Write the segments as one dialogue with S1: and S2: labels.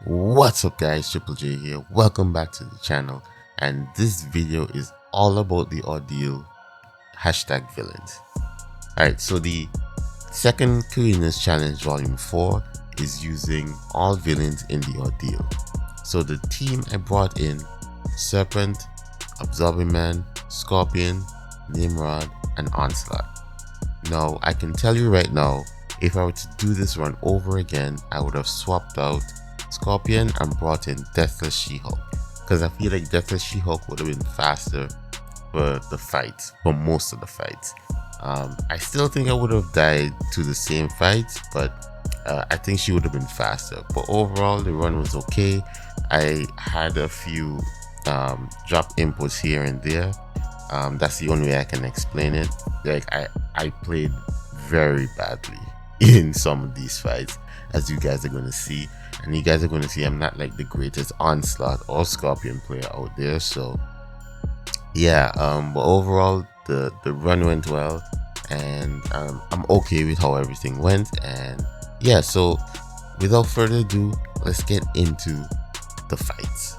S1: What's up guys, Triple J here. Welcome back to the channel, and this video is all about the Ordeal #villains. Alright, so the second Carina's Challenge Volume 4 is using all villains in the Ordeal. So the team I brought in: Serpent, Absorbing Man, Scorpion, Nimrod, and Onslaught. Now I can tell you right now, if I were to do this run over again, I would have swapped out Scorpion and brought in Deathless She-Hulk, because I feel like Deathless She-Hulk would have been faster for the fights, for most of the fights. I still think I would have died to the same fights, but I think she would have been faster. But overall, the run was okay. I had a few drop inputs here and there. That's the only way I can explain it. Like I played very badly in some of these fights, as you guys are going to see. And you guys are going to see I'm not like the greatest Onslaught or Scorpion player out there. So yeah, but overall the run went well, and I'm okay with how everything went. And yeah, so without further ado, let's get into the fights.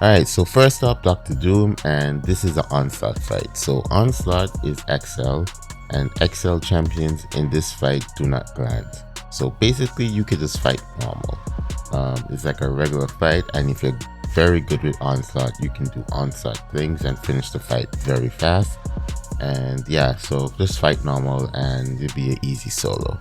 S1: Alright, so first up, Dr. Doom, and this is an Onslaught fight. So Onslaught is XL, and XL champions in this fight do not glance. So basically you could just fight normal. It's like a regular fight, and if you're very good with Onslaught, you can do Onslaught things and finish the fight very fast. And yeah, so just fight normal and it'll be an easy solo.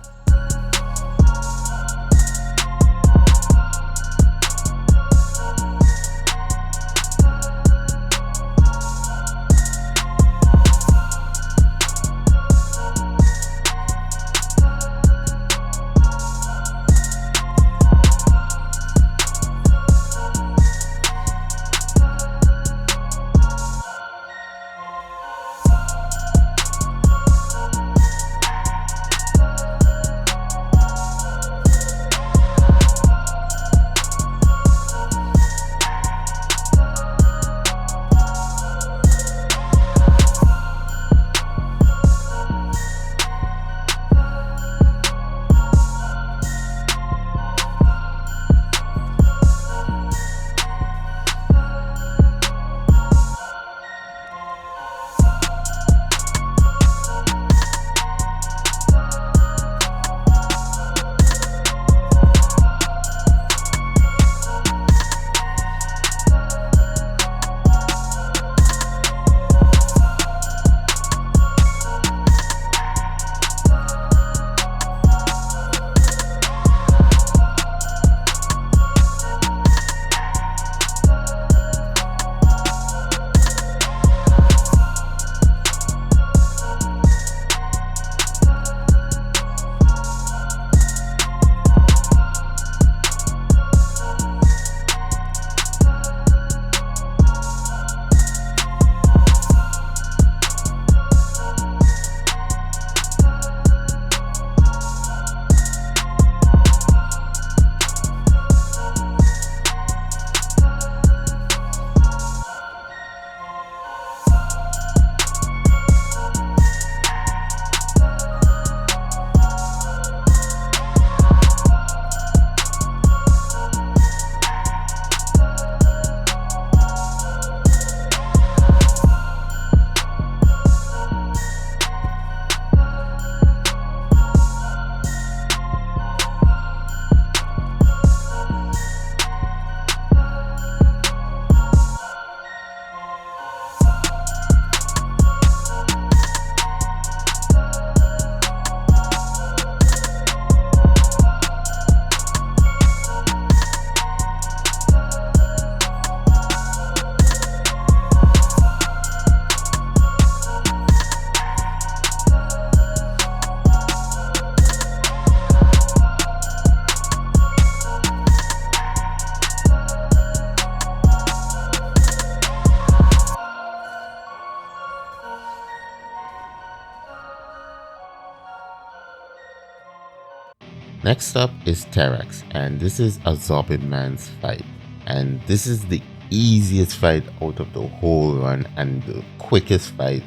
S1: Next up is Terrax, and this is Absorbing Man's fight, and this is the easiest fight out of the whole run and the quickest fight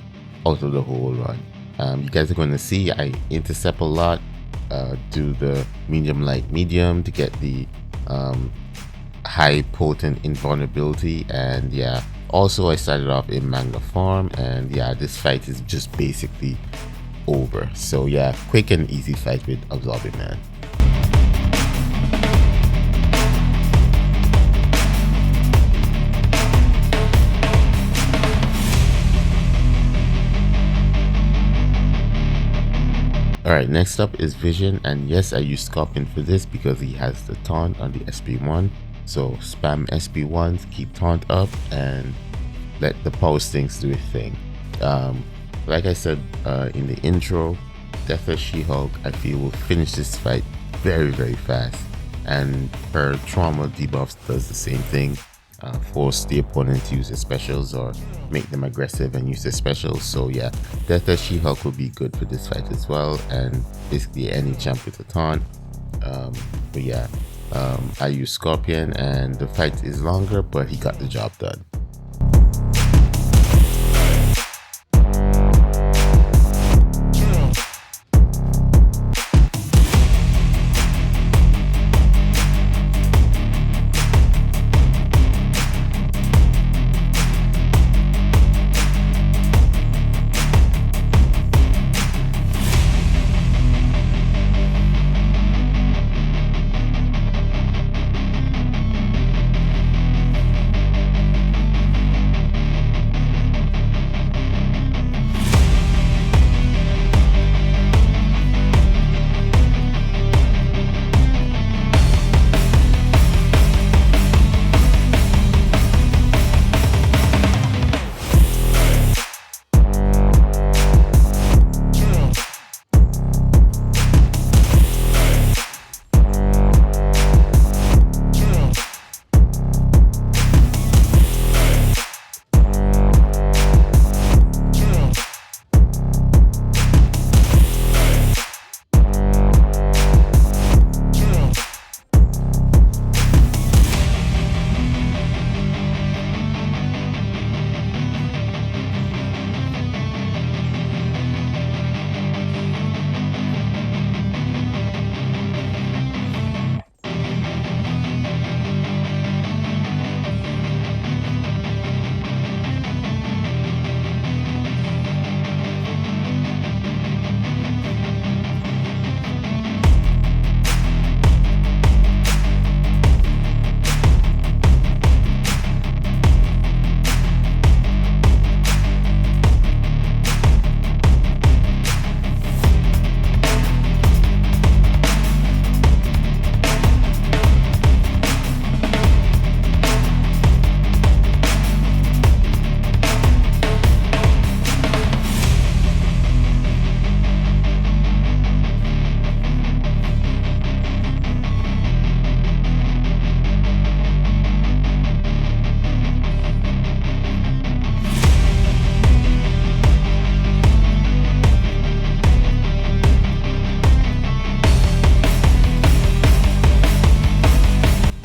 S1: out of the whole run. You guys are going to see I intercept a lot, do the medium light medium to get the high potent invulnerability. And yeah, also I started off in Magna form, and yeah, this fight is just basically over. So yeah, quick and easy fight with Absorbing Man. Alright, next up is Vision, and yes, I use Scorpion for this because he has the taunt on the SP1. So spam SP1s, keep taunt up, and let the power stings do its thing. Like I said in the intro, Deathless She-Hulk I feel will finish this fight very fast, and her trauma debuffs does the same thing. Force the opponent to use their specials or make them aggressive and use their specials. So yeah, Deathless She-Hulk will be good for this fight as well, and basically any champ with a taunt. But yeah, I use Scorpion, and the fight is longer, but he got the job done.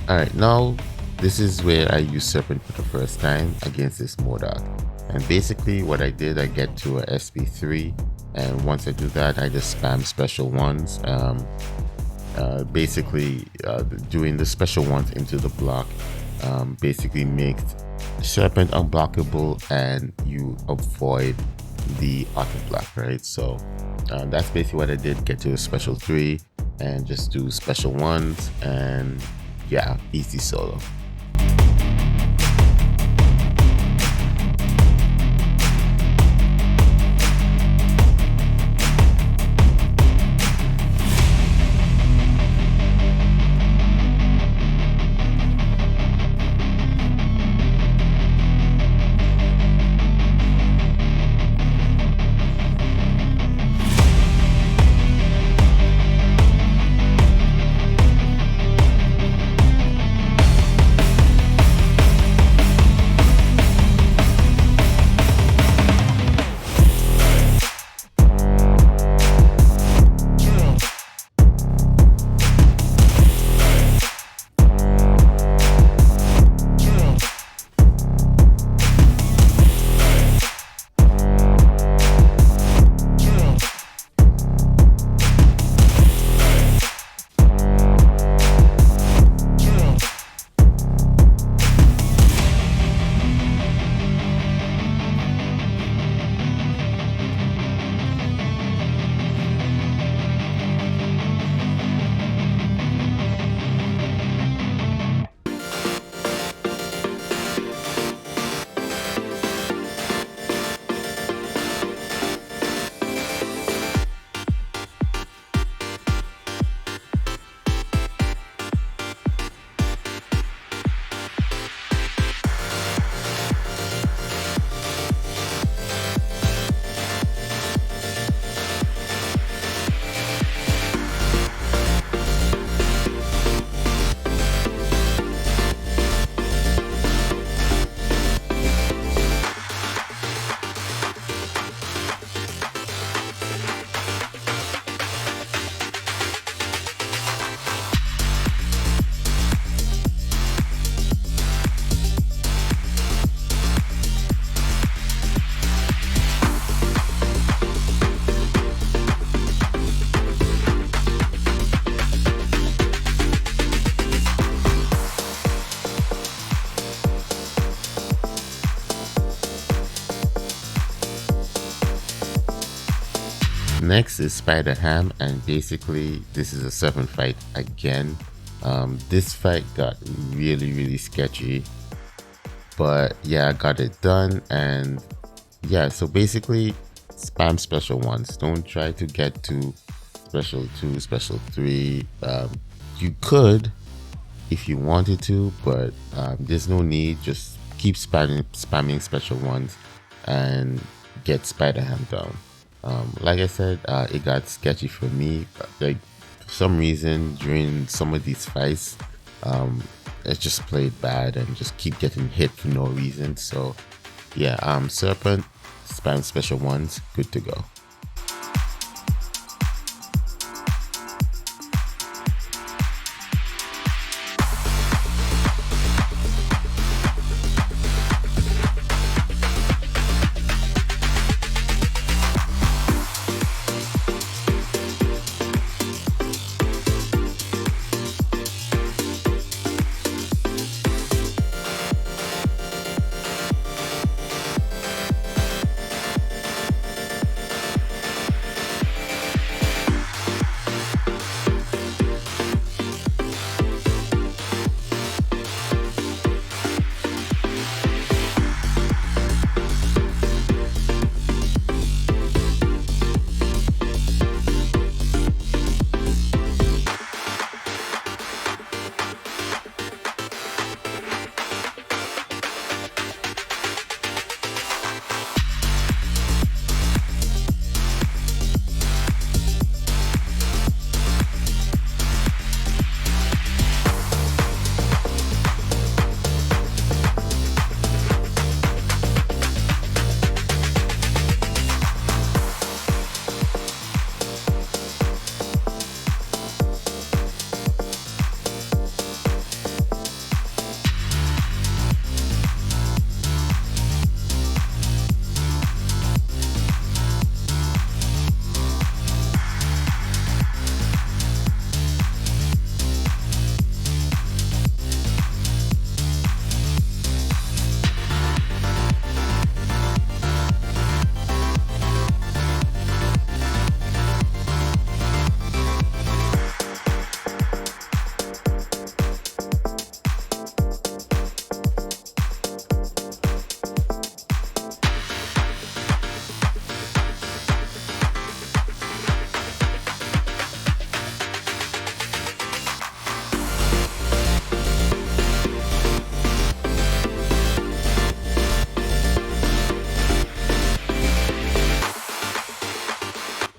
S1: Alright, now this is where I use Serpent for the first time against this Modok. And basically what I did, I get to a SP3, and once I do that, I just spam special ones. Doing the special ones into the block basically makes Serpent unblockable, and you avoid the auto block, right? So that's basically what I did, get to a special 3 and just do special ones, and yeah, easy solo. Next is Spider Ham, and basically this is a 7 fight again. This fight got really sketchy, but yeah, I got it done. And yeah, so basically spam special ones. Don't try to get to special 2, special 3. You could if you wanted to, but there's no need. Just keep spamming special ones and get Spider Ham down. Like I said, it got sketchy for me. Like, for some reason during some of these fights, it just played bad and just keep getting hit for no reason. So yeah, Serpent, spam special ones, good to go.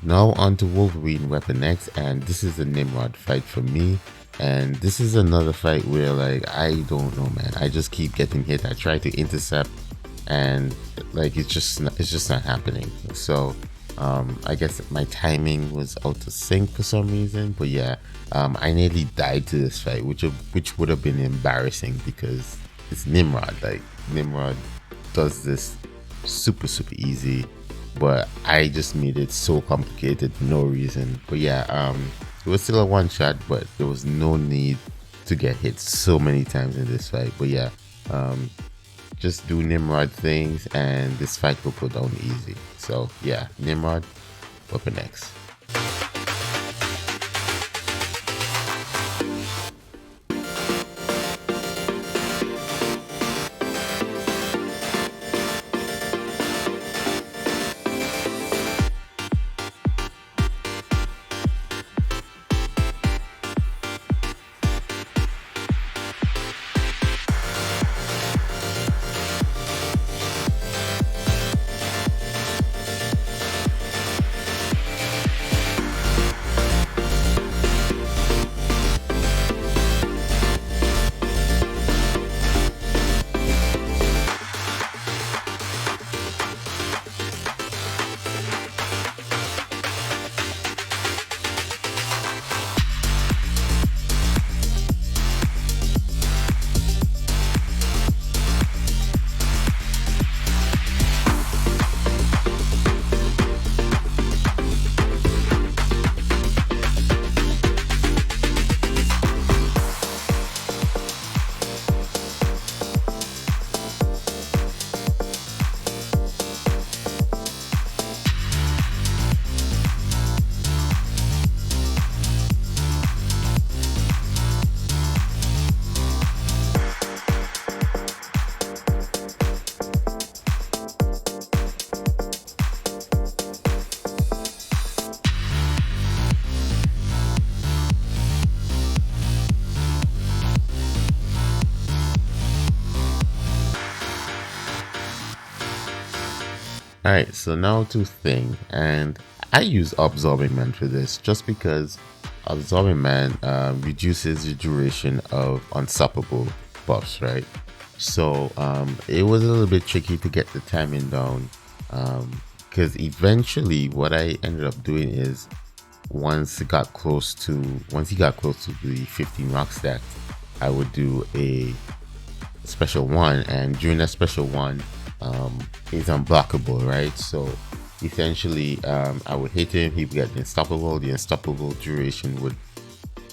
S1: Now on to Wolverine Weapon X, and this is a Nimrod fight for me. And this is another fight where, like, I don't know, man. I just keep getting hit. I try to intercept, and like it's just not happening. So I guess my timing was out of sync for some reason. But yeah, I nearly died to this fight, which would have been embarrassing because it's Nimrod. Like, Nimrod does this super easy, but I just made it so complicated for no reason. But yeah, it was still a one shot, but there was no need to get hit so many times in this fight. But yeah, just do Nimrod things and this fight will go down easy. So yeah, Nimrod, Weapon X. Alright, so now to Thing, and I use Absorbing Man for this just because Absorbing Man reduces the duration of unstoppable buffs, right? So it was a little bit tricky to get the timing down, because eventually what I ended up doing is once he got close to the 15 rock stack, I would do a special one, and during that special one, it's unblockable, right? So essentially, I would hit him, he would get the unstoppable duration would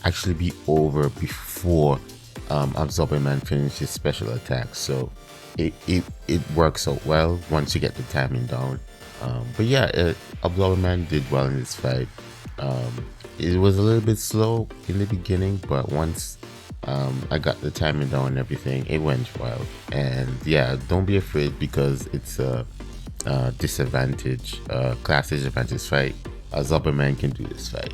S1: actually be over before Absorbing Man finishes special attack. So it works out well once you get the timing down. But yeah, Absorbing Man did well in this fight. It was a little bit slow in the beginning, but once I got the timing down and everything, it went well. And yeah, don't be afraid because it's a disadvantage, class disadvantage fight. Absorbing Man can do this fight.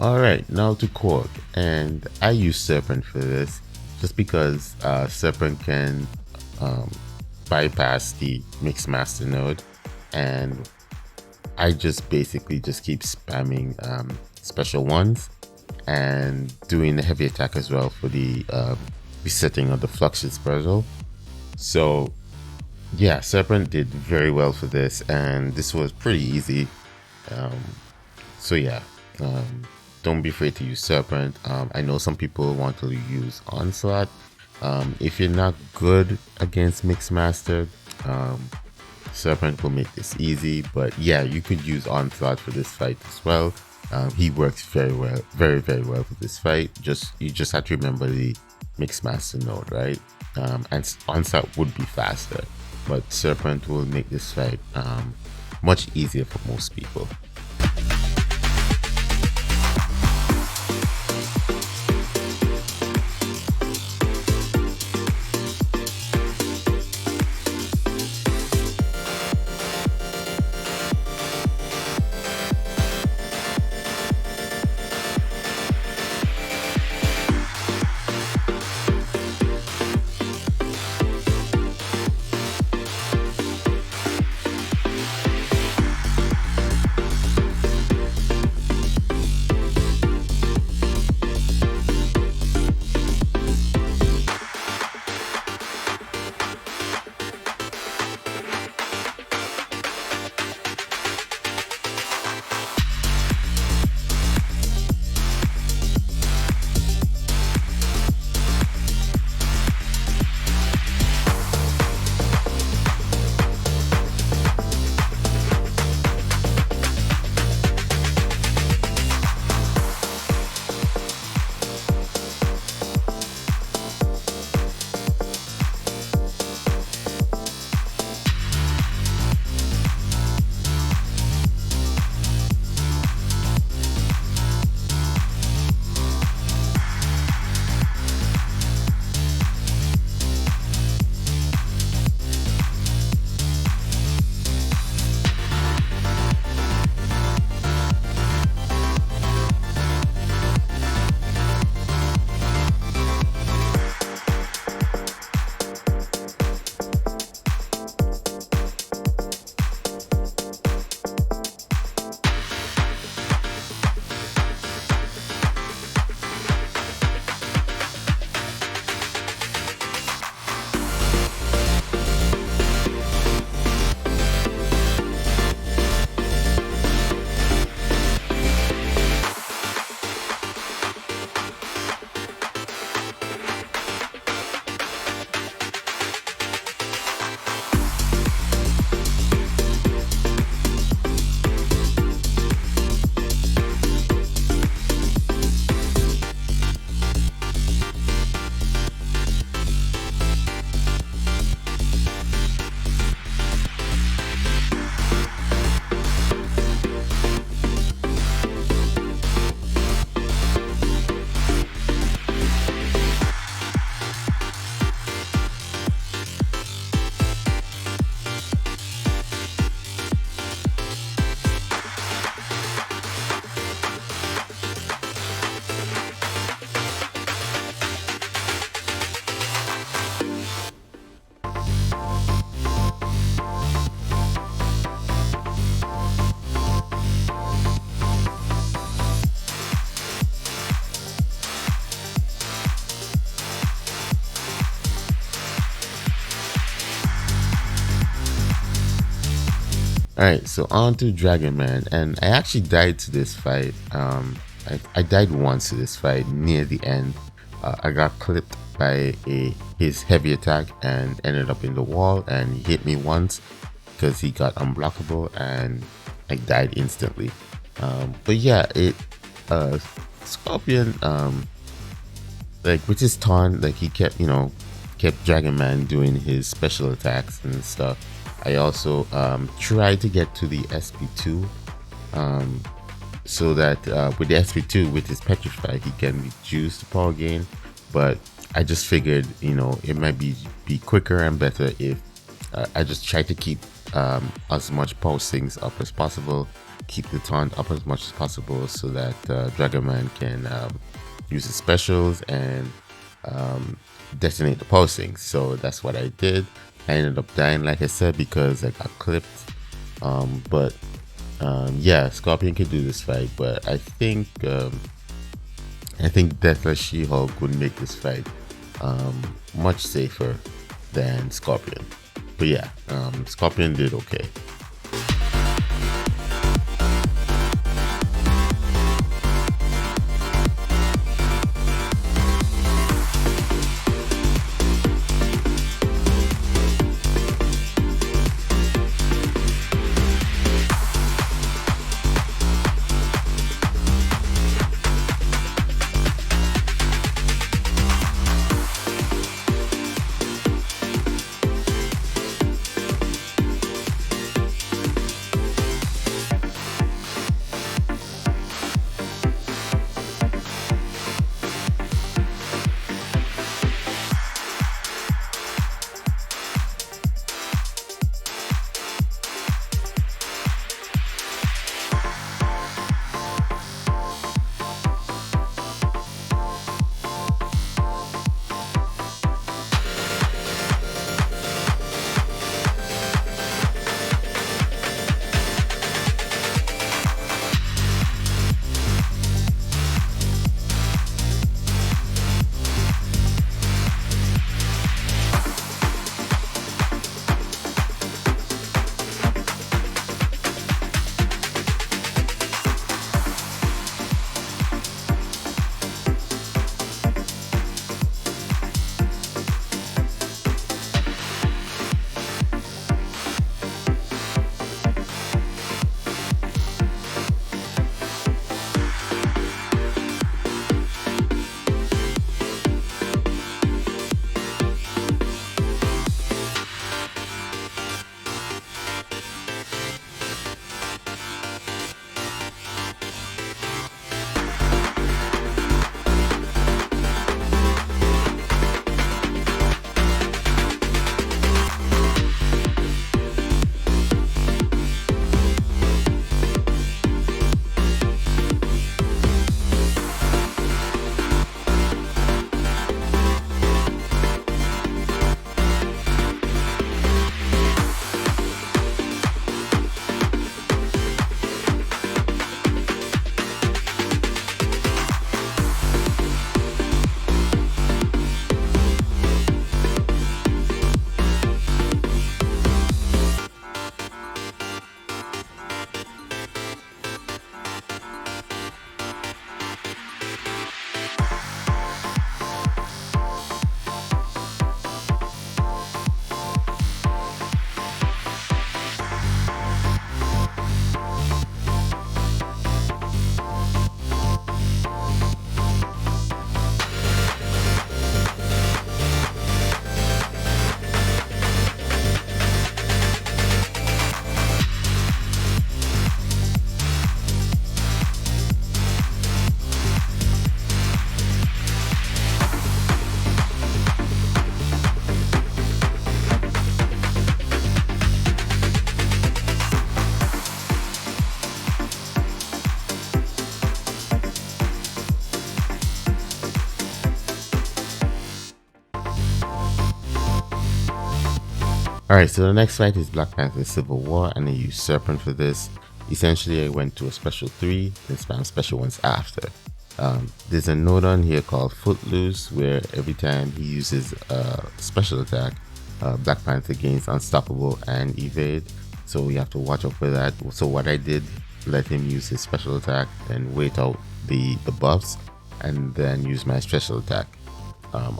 S1: Alright, now to Korg, and I use Serpent for this just because Serpent can bypass the Mixed Master node, and I just basically just keep spamming special ones and doing the heavy attack as well for the resetting of the Fluxus puzzle. So yeah, Serpent did very well for this, and this was pretty easy. So yeah, don't be afraid to use Serpent. I know some people want to use Onslaught. If you're not good against Mixmaster, Serpent will make this easy, but yeah, you could use Onslaught for this fight as well. He works very well, very well for this fight. You just have to remember the Mixmaster node, right? And Onslaught would be faster, but Serpent will make this fight much easier for most people. Alright, so on to Dragon Man, and I actually died to this fight. I died once to this fight near the end. I got clipped by his heavy attack and ended up in the wall, and he hit me once because he got unblockable and I died instantly. But yeah, Scorpion, like with his taunt, like he kept Dragon Man doing his special attacks and stuff. I also tried to get to the SP2 so that with the SP2, with his Petrify, he can reduce the power gain, but I just figured it might be quicker and better if I just try to keep as much postings up as possible, keep the taunt up as much as possible so that Dragon Man can use his specials and detonate the postings. So that's what I did. I ended up dying, like I said, because I got clipped. But yeah, Scorpion could do this fight, but I think Deathless She-Hulk would make this fight much safer than Scorpion. But yeah, Scorpion did okay. Alright, so the next fight is Black Panther Civil War, and I used Serpent for this. Essentially, I went to a special 3, then spam special ones after. There's a note on here called Footloose, where every time he uses a special attack, Black Panther gains Unstoppable and Evade, so we have to watch out for that. So what I did, let him use his special attack and wait out the buffs, and then use my special attack.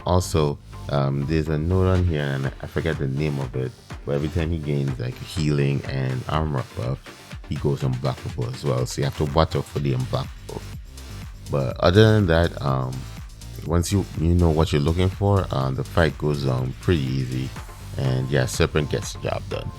S1: Also, there's a note on here, and I forget the name of it, but every time he gains like healing and armor buff, he goes unblockable as well, so you have to watch out for the unblockable. But other than that, once you know what you're looking for, the fight goes on pretty easy, and yeah, Serpent gets the job done.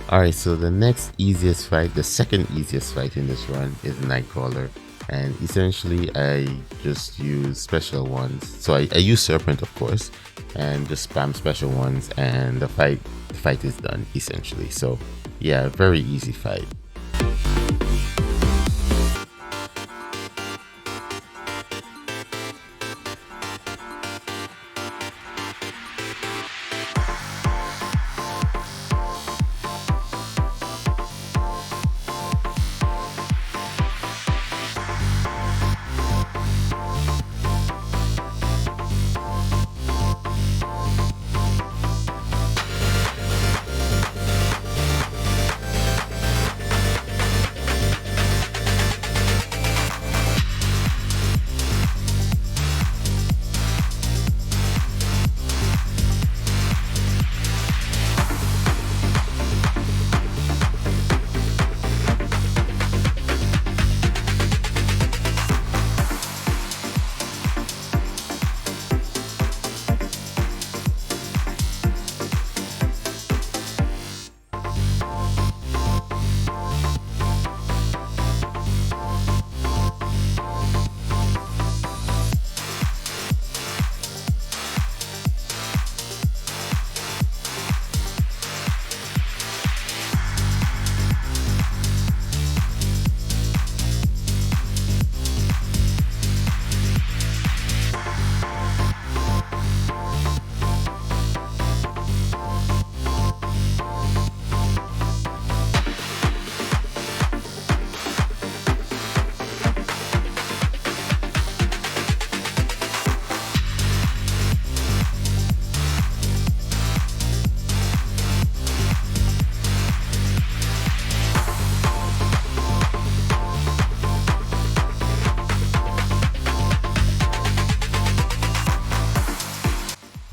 S1: Alright, so the next easiest fight, the second easiest fight in this run is Nightcrawler, and essentially I just use special ones. So I use Serpent, of course, and just spam special ones, and the fight is done essentially. So yeah, very easy fight.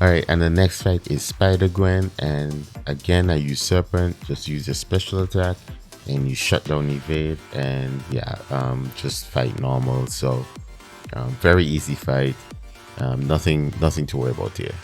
S1: Alright, and the next fight is Spider Gwen, and again I use Serpent. Just use your special attack and you shut down evade, and yeah, just fight normal. So very easy fight. Nothing to worry about here.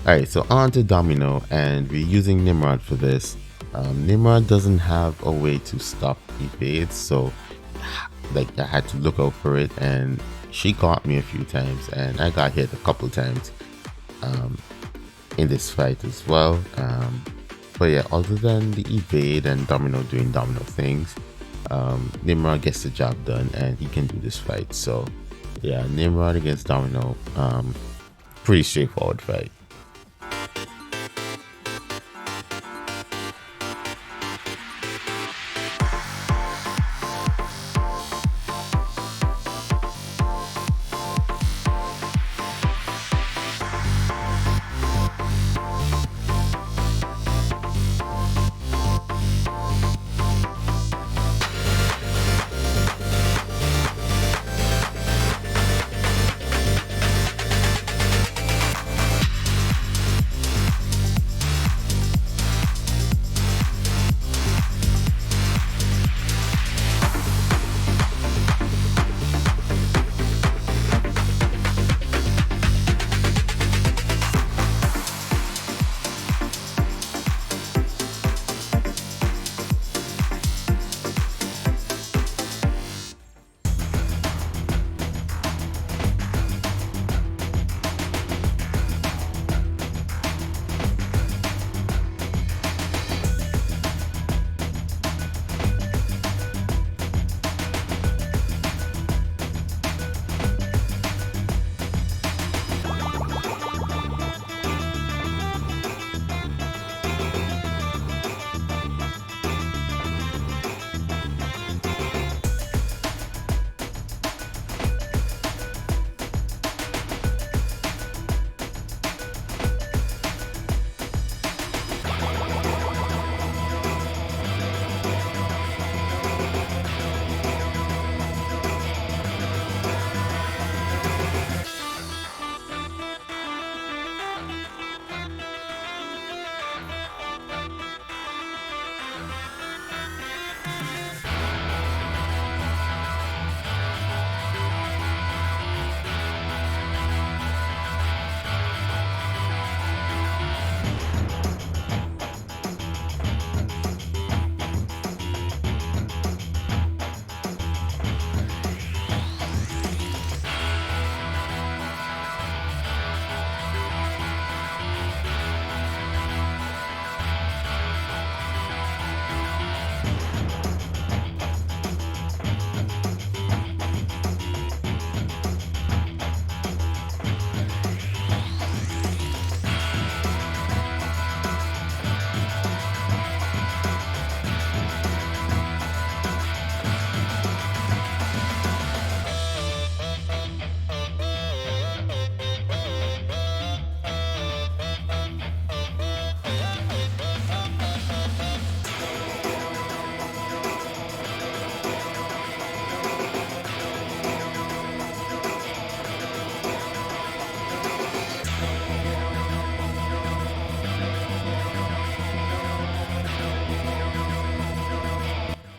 S1: Alright, so on to Domino, and we're using Nimrod for this. Nimrod doesn't have a way to stop evades, so like I had to look out for it, and she caught me a few times, and I got hit a couple times in this fight as well. But yeah, other than the evade and Domino doing Domino things, Nimrod gets the job done, and he can do this fight. So yeah, Nimrod against Domino, pretty straightforward fight.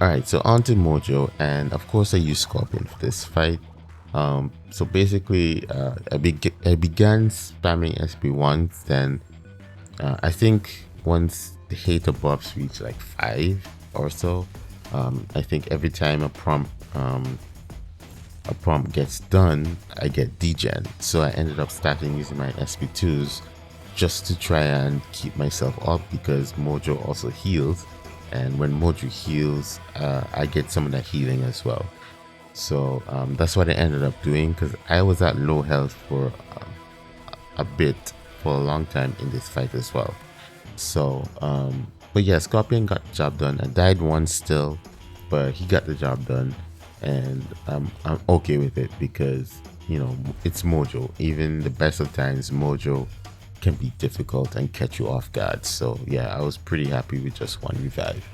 S1: Alright, so on to Mojo, and of course I use Scorpion for this fight. So basically, I began spamming SP1s, then I think once the hater buffs reach like 5 or so, I think every time a prompt gets done, I get degen. So I ended up starting using my SP2s just to try and keep myself up, because Mojo also heals, and when Mojo heals, I get some of that healing as well. So that's what I ended up doing, because I was at low health for a bit, for a long time in this fight as well. So but yeah, Scorpion got the job done. I died once still, but he got the job done, and I'm okay with it, because you know it's Mojo. Even the best of times, Mojo can be difficult and catch you off guard. So yeah, I was pretty happy with just one revive.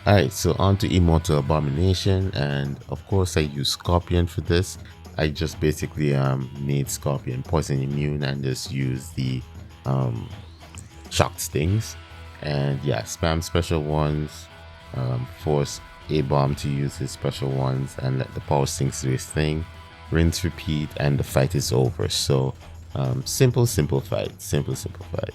S1: Alright, so on to Immortal Abomination, and of course I use Scorpion for this. I just basically made Scorpion poison immune and just use the shock stings, and yeah, spam special ones, force A-bomb to use his special ones, and let the power stings do his thing, rinse repeat, and the fight is over. So simple fight, simple fight.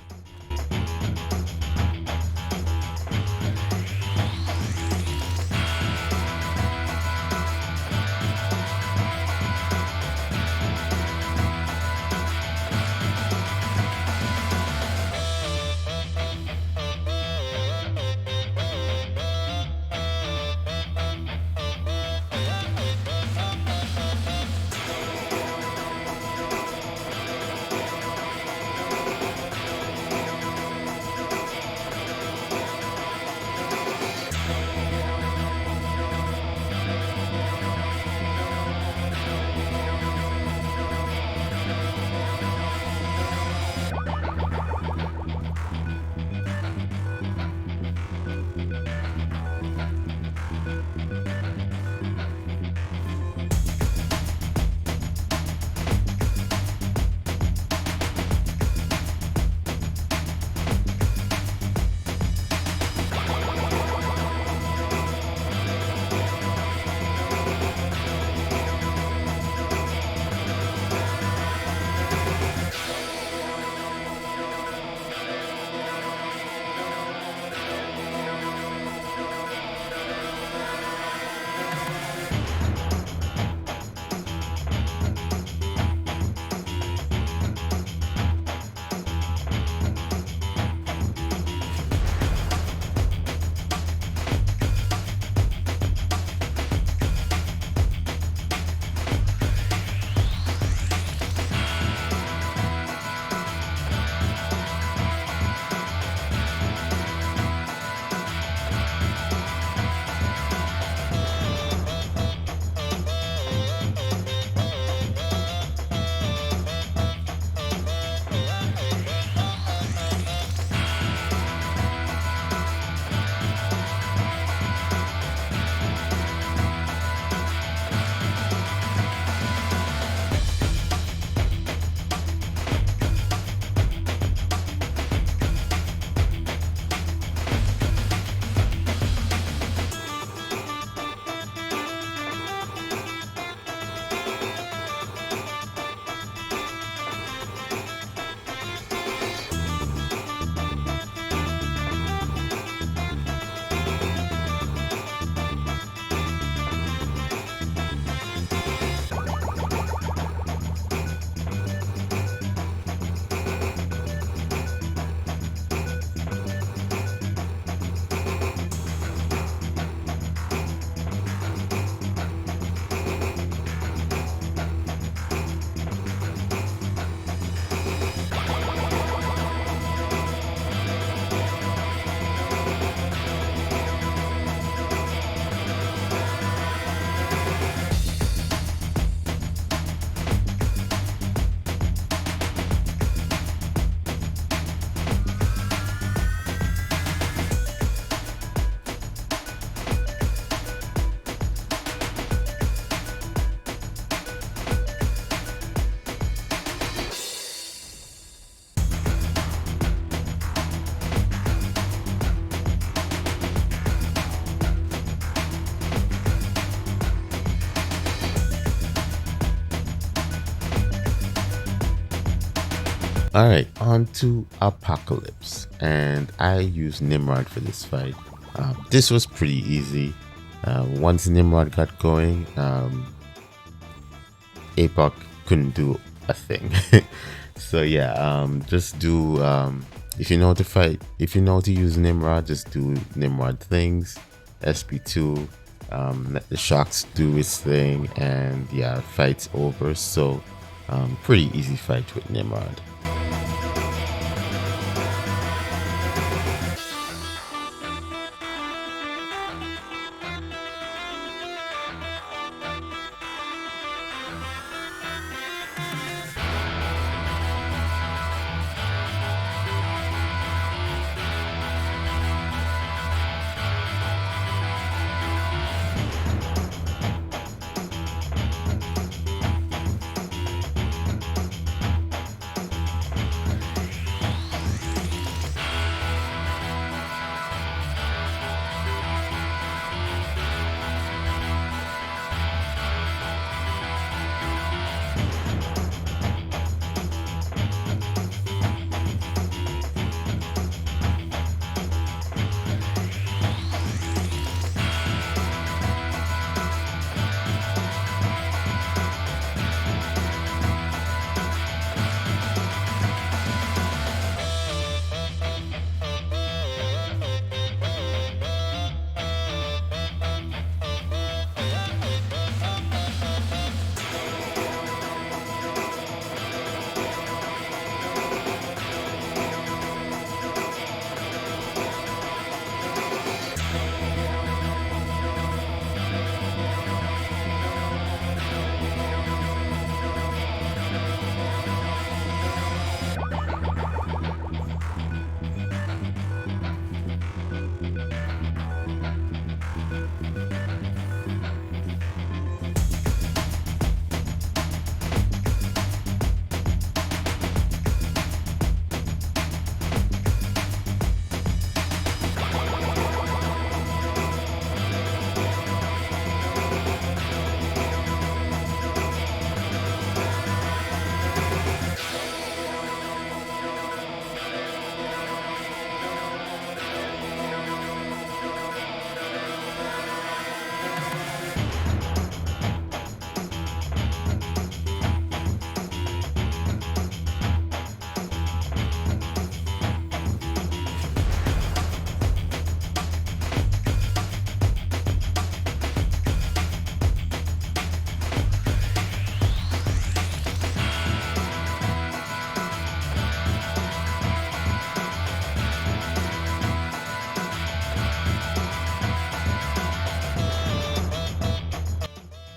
S1: All right, on to Apocalypse, and I used Nimrod for this fight. This was pretty easy. Once Nimrod got going, Apoc couldn't do a thing. So yeah, just do if you know how to fight, if you know how to use Nimrod, just do Nimrod things. SP2, let the Sharks do its thing, and yeah, fight's over. So pretty easy fight with Nimrod.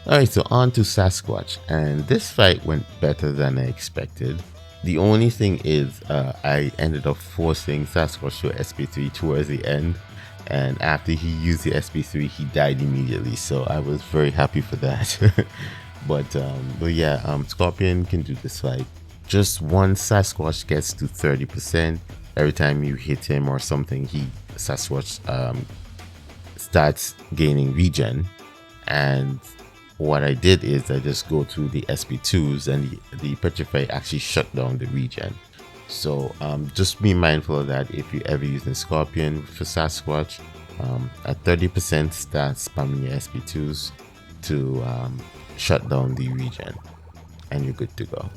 S1: Alright, so on to Sasquatch, and this fight went better than I expected. The only thing is, I ended up forcing Sasquatch to SP3 towards the end, and after he used the SP3, he died immediately, so I was very happy for that. but yeah, Scorpion can do this fight. Just once Sasquatch gets to 30%, every time you hit him or something, Sasquatch starts gaining regen. And what I did is I just go to the SP2s, and the Petrify actually shut down the regen. So just be mindful of that if you ever using Scorpion for Sasquatch. At 30%, start spamming your SP2s to shut down the regen, and you're good to go.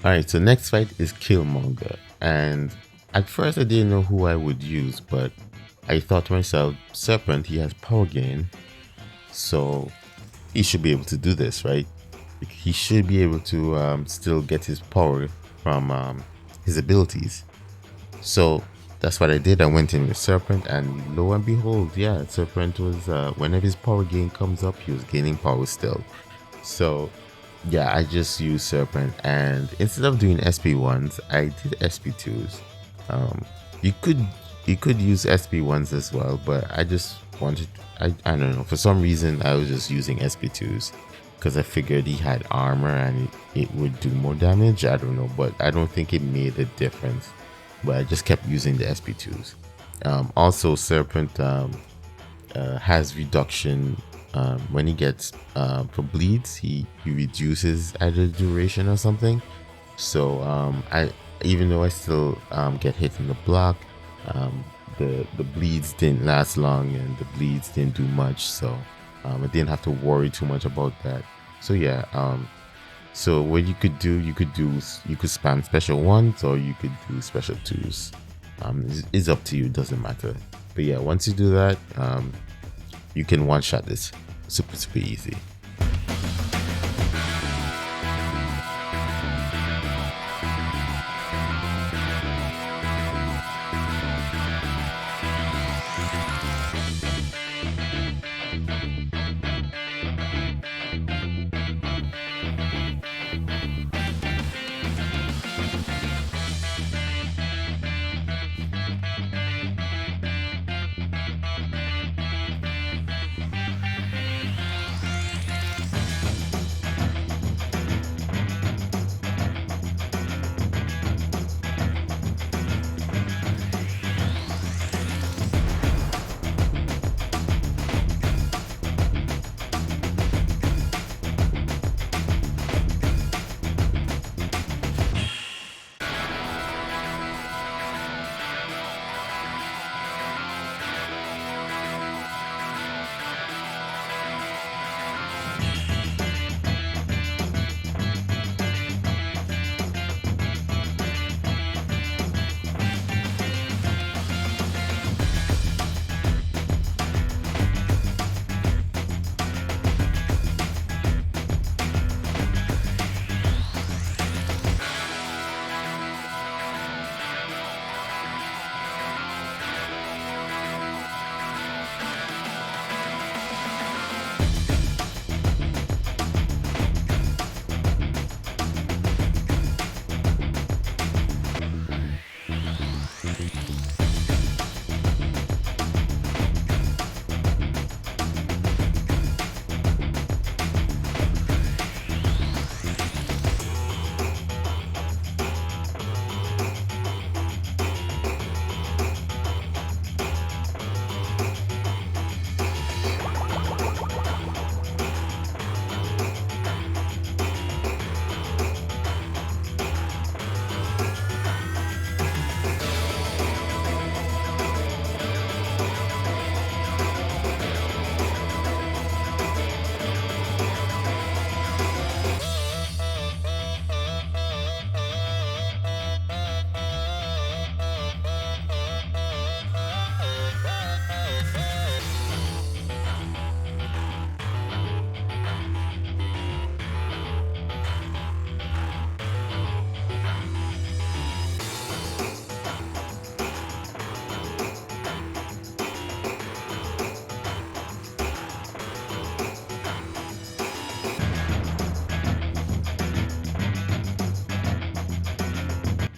S1: Alright, so next fight is Killmonger, and at first I didn't know who I would use, but I thought to myself, Serpent, he has power gain, so he should be able to do this, right? He should be able to still get his power from his abilities. So that's what I did. I went in with Serpent, and lo and behold, yeah, Serpent was whenever his power gain comes up, he was gaining power still. So yeah, I just used Serpent, and instead of doing SP1s, I did SP2s. You could use SP1s as well, but I just wanted, I don't know, for some reason I was just using SP2s because I figured he had armor and it would do more damage. I don't know, but I don't think it made a difference, but I just kept using the SP2s. Also, Serpent has reduction when he gets for bleeds. He reduces either duration or something. So I, even though I still get hit in the block, the bleeds didn't last long and the bleeds didn't do much, so I didn't have to worry too much about that. So yeah, so what you could spam special ones or you could do special twos. It's up to you, doesn't matter. But yeah, once you do that, you can one shot this super easy.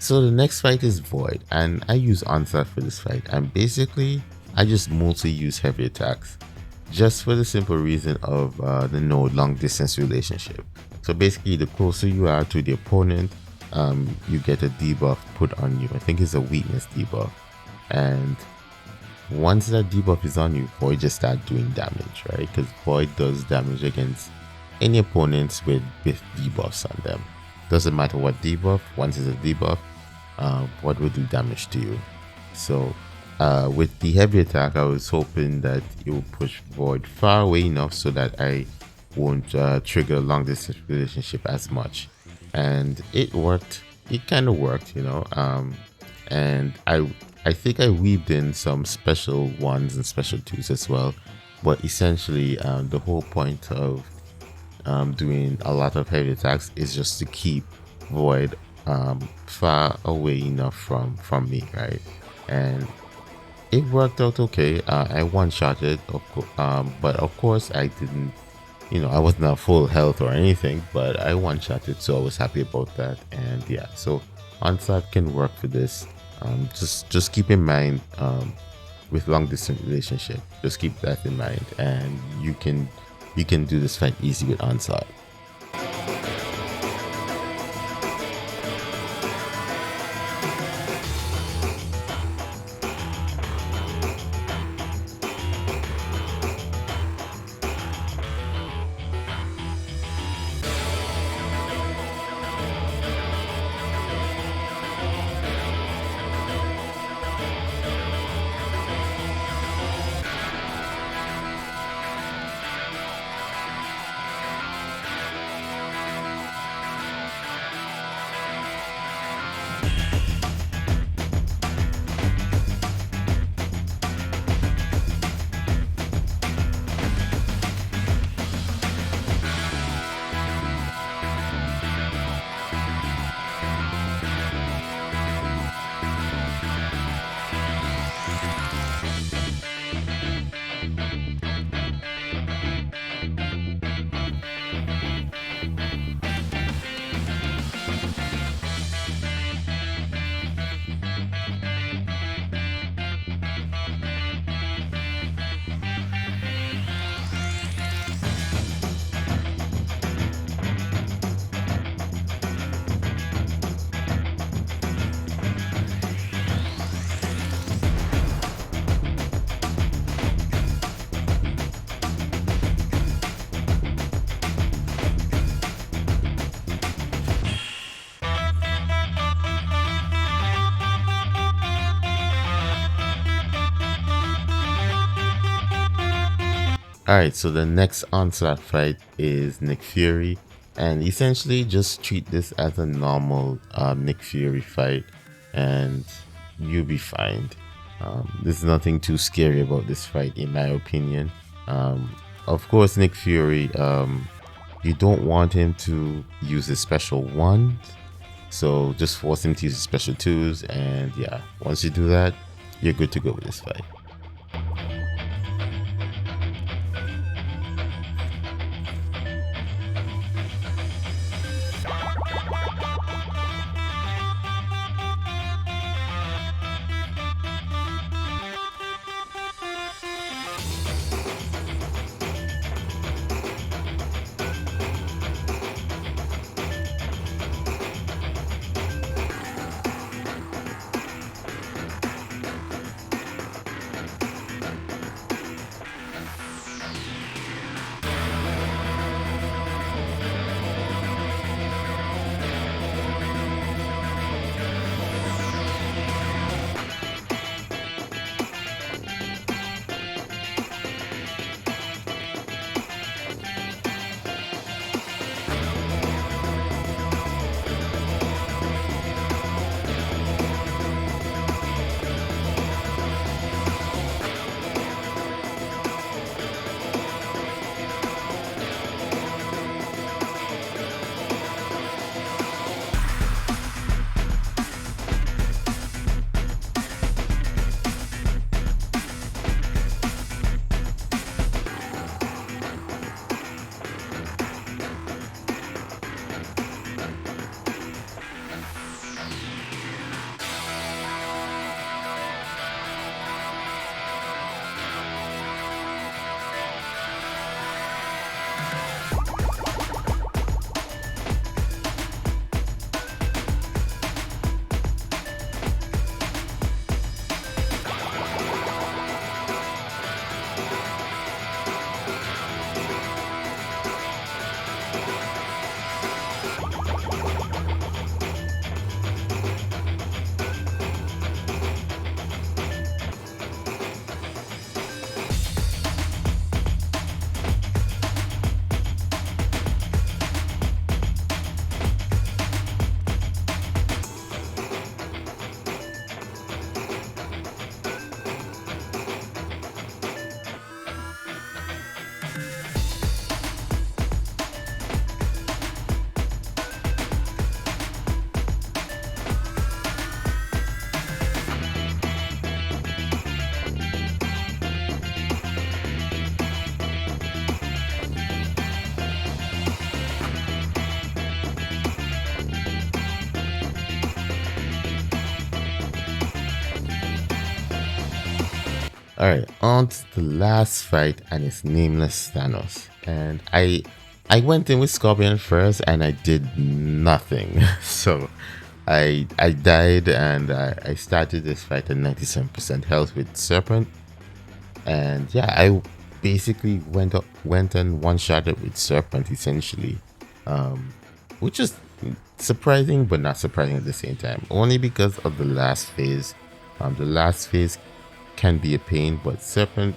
S1: So the next fight is Void, and I use Onslaught for this fight, and basically I just mostly use heavy attacks, just for the simple reason of the no long distance relationship. So basically, the closer you are to the opponent, you get a debuff put on you. I think it's a weakness debuff, and once that debuff is on you, Void just start doing damage, right? Because Void does damage against any opponents with debuffs on them. Doesn't matter what debuff, once it's a debuff, Void will do damage to you. So with the heavy attack, I was hoping that it will push Void far away enough so that I won't trigger long distance relationship as much. and it worked. It kind of worked, you know. And I think I weaved in some special ones and special twos as well. But essentially, the whole point of doing a lot of heavy attacks is just to keep Void far away enough from me, right? And it worked out okay. I one-shotted, but of course I didn't. You know, I wasn't at full health or anything, but I one-shotted, so I was happy about that. And yeah, so onslaught can work for this. Just keep in mind with long distance relationship. Just keep that in mind, and you can do this fight easy with onslaught. Alright, so the next onslaught fight is Nick Fury, and essentially just treat this as a normal Nick Fury fight, and you'll be fine. There's nothing too scary about this fight, in my opinion. Of course, Nick Fury, you don't want him to use his special ones, so just force him to use his special twos, and yeah, once you do that, you're good to go with this fight. All right, on to the last fight, and it's Nameless Thanos. And I went in with Scorpion first, and I did nothing. So I died, and I started this fight at 97% health with Serpent. And yeah, I basically went and one shot it with Serpent essentially, which is surprising but not surprising at the same time. Only because of the last phase. The last phase can be a pain, but Serpent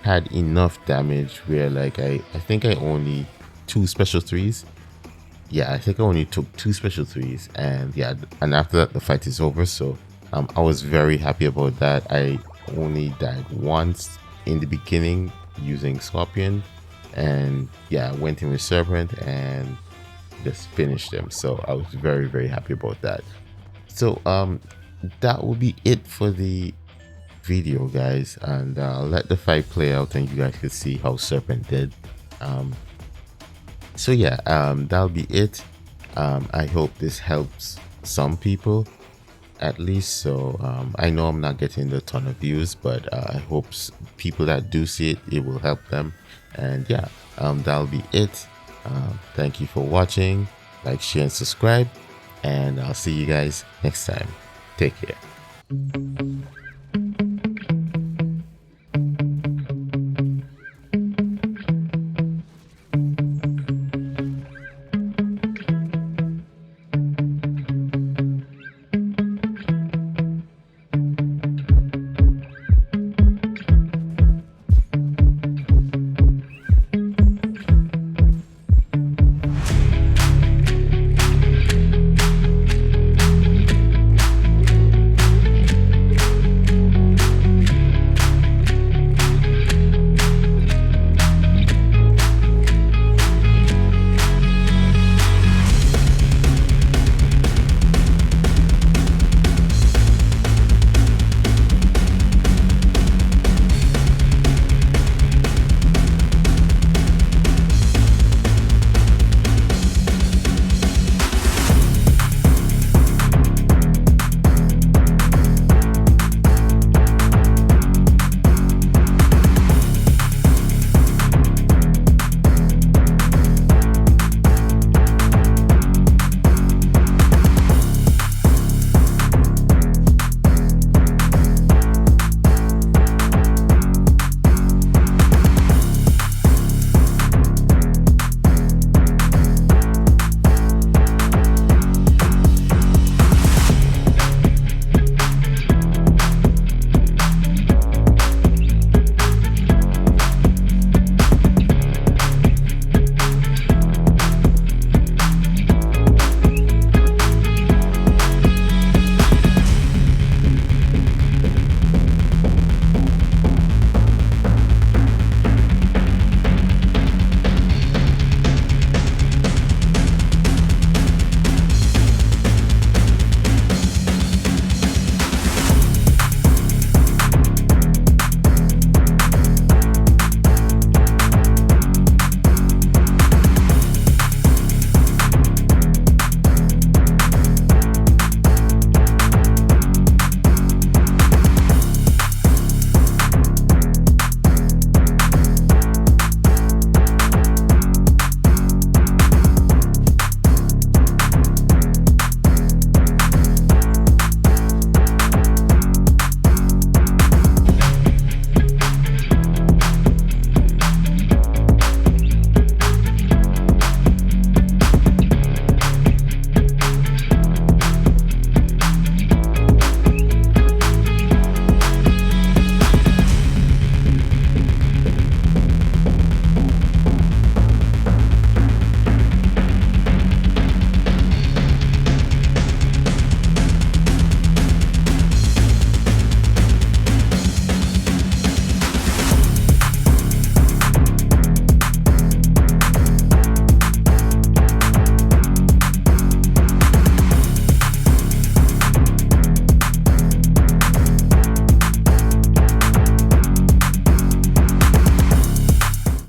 S1: had enough damage where like I think I only two special threes. Yeah, I think I only took two special threes, and yeah, and after that the fight is over. So I was very happy about that. I only died once in the beginning using Scorpion, and yeah, I went in with Serpent and just finished them. So I was very happy about that. So that will be it for the video, guys, and I'll let the fight play out and you guys can see how Serpent did. So yeah, that'll be it. I hope this helps some people at least. So I know I'm not getting a ton of views, but I hope people that do see it, it will help them. And yeah, that'll be it. Thank you for watching. Like, share, and subscribe, and I'll see you guys next time. Take care.